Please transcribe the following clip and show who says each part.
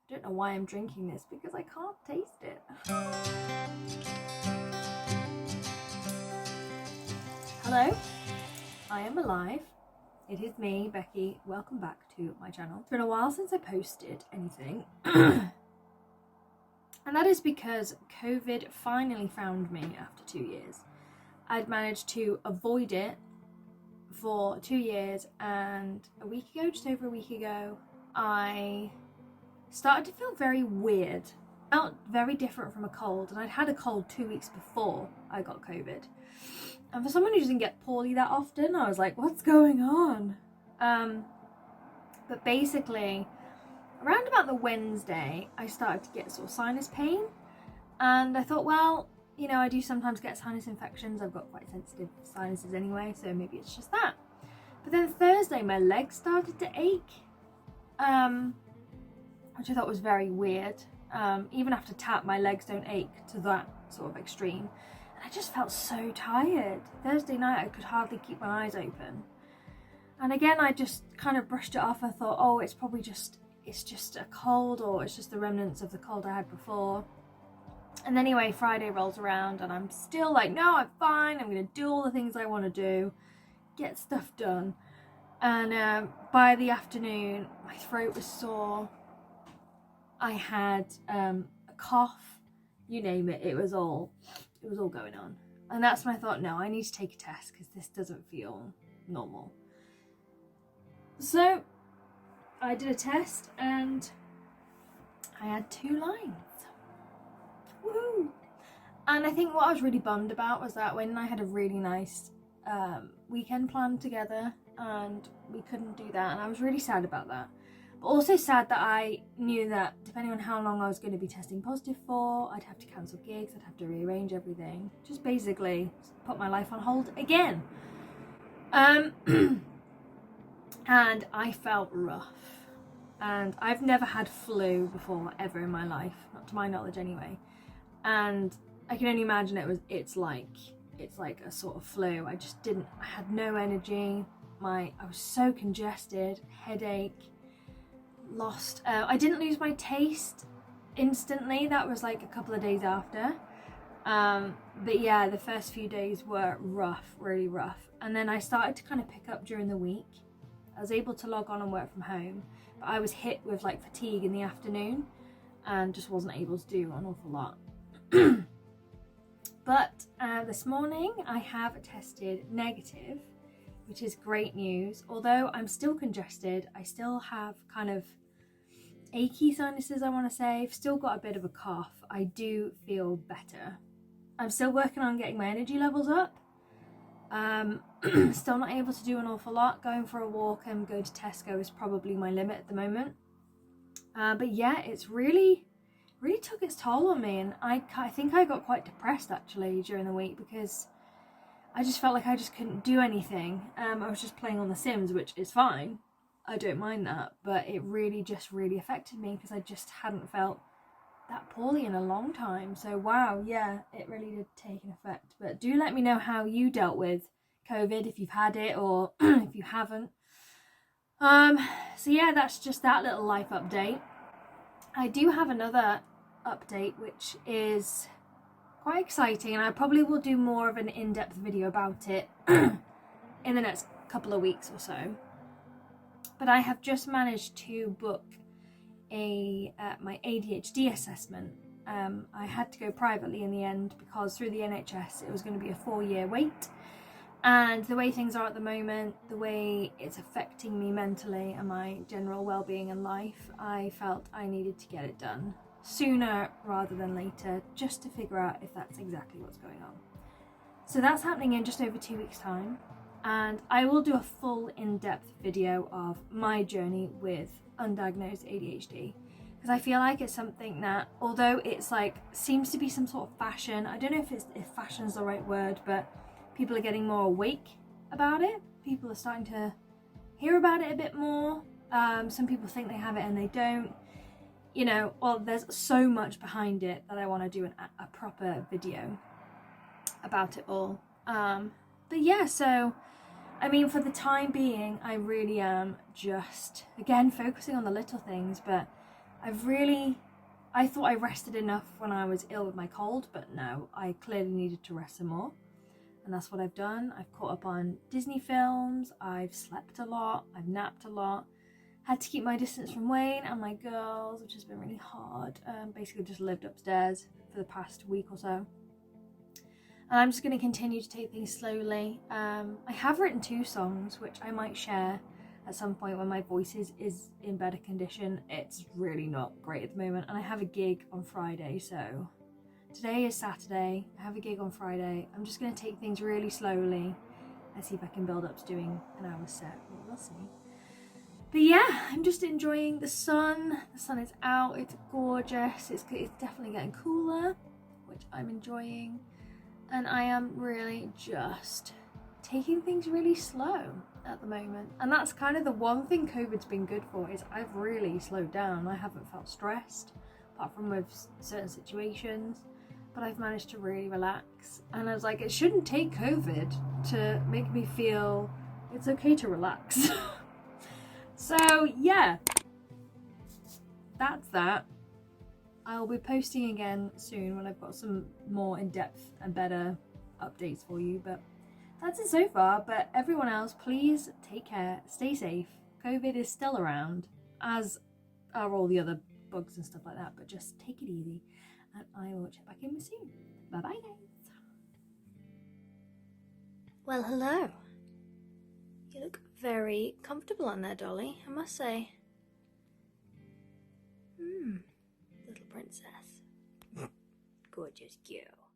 Speaker 1: I don't know why I'm drinking this because I can't taste it. Hello, I am alive. It is me, Becky. Welcome back to my channel. It's been a while since I posted anything. And that is because COVID finally found me after 2 years. I'd managed to avoid it for 2 years, and a week ago, just over a week ago, I started to feel very weird. Felt very different from a cold, and I'd had a cold 2 weeks before I got COVID. And for someone who doesn't get poorly that often, I was like, what's going on? But basically, around about the Wednesday, I started to get sort of sinus pain. And I thought, well, you know, I do sometimes get sinus infections. I've got quite sensitive sinuses anyway, so maybe it's just that. But then Thursday, my legs started to ache, which I thought was very weird. Even after tap, my legs don't ache to that sort of extreme. And I just felt so tired. Thursday night, I could hardly keep my eyes open. And again, I just kind of brushed it off and thought, oh, it's probably just, it's just a cold, or it's just the remnants of the cold I had before. And anyway, Friday rolls around and I'm still like, no, I'm fine. I'm going to do all the things I want to do, get stuff done. And by the afternoon, my throat was sore. I had a cough, you name it. It was all going on. And that's when I thought, no, I need to take a test because this doesn't feel normal. So I did a test and I had 2 lines. Woohoo! And I think what I was really bummed about was that when I had a really nice weekend planned together and we couldn't do that, and I was really sad about that. But also sad that I knew that depending on how long I was going to be testing positive for, I'd have to cancel gigs, I'd have to rearrange everything. Just basically put my life on hold again. And I felt rough. And I've never had flu before, ever in my life. Not to my knowledge anyway. And I can only imagine it's like a sort of flu. I had no energy. I was so congested, headache, lost. I didn't lose my taste instantly. That was like a couple of days after. But yeah, the first few days were rough, really rough. And then I started to kind of pick up during the week. I was able to log on and work from home, but I was hit with like fatigue in the afternoon and just wasn't able to do an awful lot. But this morning I have tested negative, which is great news. Although I'm still congested, I still have kind of achy sinuses, I want to say. I've still got a bit of a cough. I do feel better. I'm still working on getting my energy levels up. Still not able to do an awful lot. Going for a walk and going to Tesco is probably my limit at the moment. But yeah, it's really took its toll on me, and I think I got quite depressed actually during the week because I just felt like I just couldn't do anything. I was just playing on The Sims, which is fine. I don't mind that, but it really affected me because I just hadn't felt that poorly in a long time. So wow, yeah, it really did take an effect. But do let me know how you dealt with COVID, if you've had it or if you haven't. So yeah, that's just that little life update. I do have another update which is quite exciting, and I probably will do more of an in-depth video about it in the next couple of weeks or so. But I have just managed to book my ADHD assessment. I had to go privately in the end because through the NHS it was going to be a 4-year wait, and the way things are at the moment, the way it's affecting me mentally and my general well-being in life, I felt I needed to get it done sooner rather than later, just to figure out if that's exactly what's going on. So that's happening in just over 2 weeks' time, and I will do a full in-depth video of my journey with undiagnosed ADHD, because I feel like it's something that, although it's like seems to be some sort of fashion, I don't know if fashion is the right word, but people are getting more awake about it. People are starting to hear about it a bit more. Some people think they have it and they don't. You know, well, there's so much behind it that I want to do a proper video about it all. But yeah, so I mean, for the time being, I really am just, again, focusing on the little things, but I thought I rested enough when I was ill with my cold, but no, I clearly needed to rest some more. And that's what I've done. I've caught up on Disney films, I've slept a lot, I've napped a lot, had to keep my distance from Wayne and my girls, which has been really hard. Basically just lived upstairs for the past week or so. And I'm just going to continue to take things slowly. I have written 2 songs, which I might share at some point when my voice is in better condition. It's really not great at the moment. And I have a gig on Friday, so today is Saturday. I have a gig on Friday. I'm just going to take things really slowly and see if I can build up to doing an hour set. We'll see. But yeah, I'm just enjoying the sun. The sun is out. It's gorgeous. It's definitely getting cooler, which I'm enjoying. And I am really just taking things really slow at the moment. And that's kind of the one thing COVID's been good for, is I've really slowed down. I haven't felt stressed, apart from with certain situations, but I've managed to really relax. And I was like, it shouldn't take COVID to make me feel it's okay to relax. So yeah, that's that. I'll be posting again soon when I've got some more in-depth and better updates for you, but that's it so far. But everyone else, please take care, stay safe. COVID is still around, as are all the other bugs and stuff like that, but just take it easy, and I will check back in with you soon. Bye bye guys. Well, hello. You look very comfortable on there, Dolly, I must say. Little princess. Gorgeous girl.